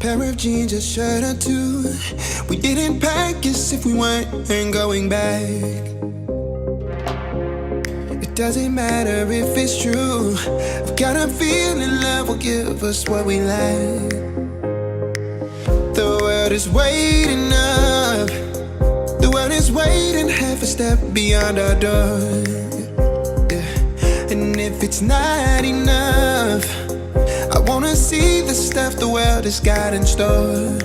pair of jeans, a shirt or two. We didn't pack as if we weren't going back. It doesn't matter if it's true. I've got a feeling love will give us what we lack. The world is waiting up. The world is waiting half a step beyond our door. Yeah. And if it's not enough, I wanna see the stuff the world has got in store.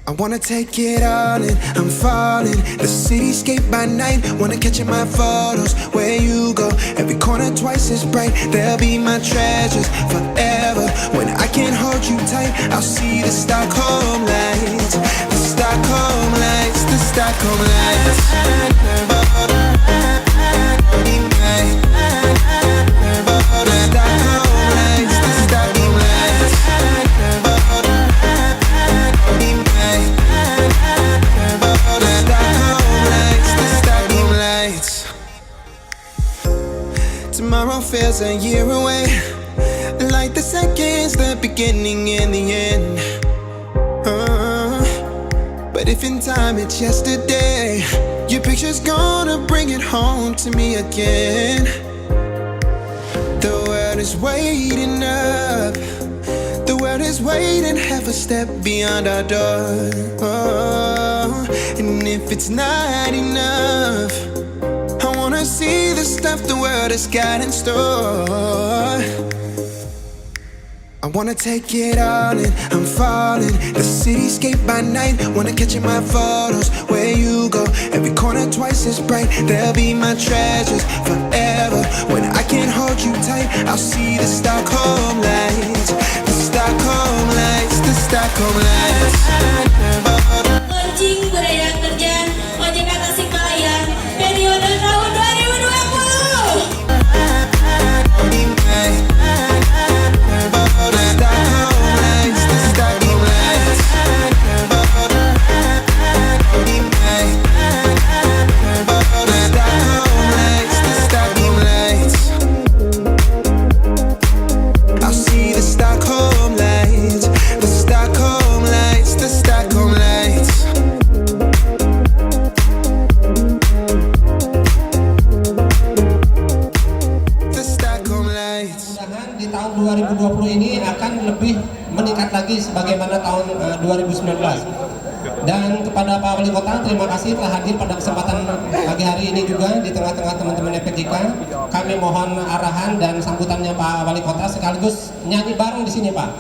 I wanna take it all in, I'm falling. The cityscape by night, wanna catch in my photos. Where you go, every corner twice as bright. They'll be my treasures forever. When I can't hold you tight, I'll see the Stockholm lights. The Stockholm lights, the Stockholm lights. Tomorrow feels a year away, like the seconds, the beginning and the end. But if in time it's yesterday, your picture's gonna bring it home to me again. The world is waiting up. The world is waiting half a step beyond our door. And if it's not enough, I wanna see the stuff the world has got in store. I wanna take it all in, I'm falling. The cityscape by night, wanna catch in my photos. Where you go, every corner twice as bright. They'll be my treasures forever. When I can't hold you tight, I'll see the Stockholm lights. The Stockholm lights, the Stockholm lights. Launching budaya kerja OJK Tasikmalaya periode tahun 2020. Di tahun 2020 ini akan lebih meningkat lagi sebagaimana tahun 2019. Dan kepada Pak Wali Kota, terima kasih telah hadir pada kesempatan pagi hari ini juga di tengah-tengah teman-teman FKIJK. Kami mohon arahan dan sambutannya Pak Wali Kota sekaligus nyanyi bareng di sini, Pak.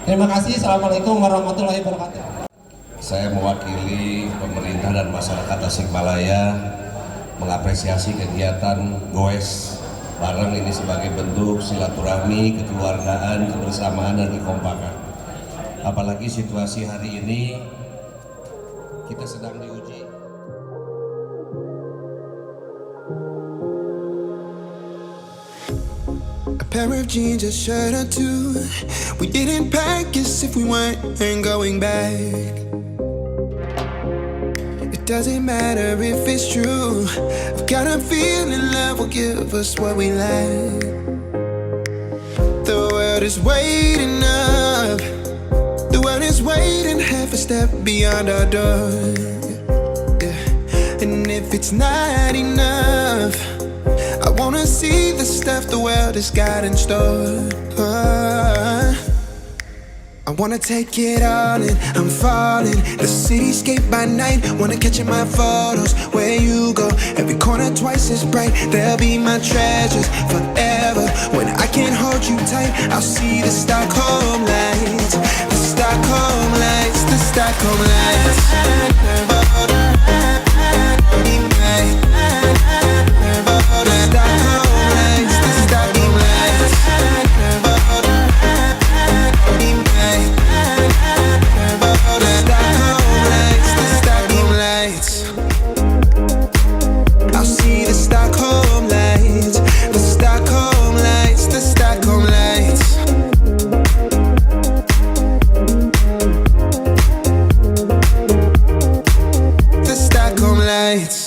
Terima kasih. Assalamuallaikum warahmatullahi wabarakatuh. Saya mewakili pemerintah dan masyarakat Tasikmalaya mengapresiasi kegiatan Gowes Bareng ini sebagai bentuk silaturahmi, kekeluargaan, kebersamaan, dan kekompakan. Apalagi situasi hari ini kita sedang diuji. A pair of jeans, a shirt or two. We didn't pack as if we weren't going back. It doesn't matter if it's true. I've got a feeling love will give us what we lack. The world is waiting up. The world is waiting half a step beyond our door. Yeah. And if it's not enough, I wanna see the stuff the world has got in store. I wanna take it all in, I'm falling. The cityscape by night, wanna catch in my photos. Where you go, every corner twice as bright. They'll be my treasures forever. When I can't hold you tight, I'll see the Stockholm lights. The Stockholm lights, the Stockholm lights. Lights.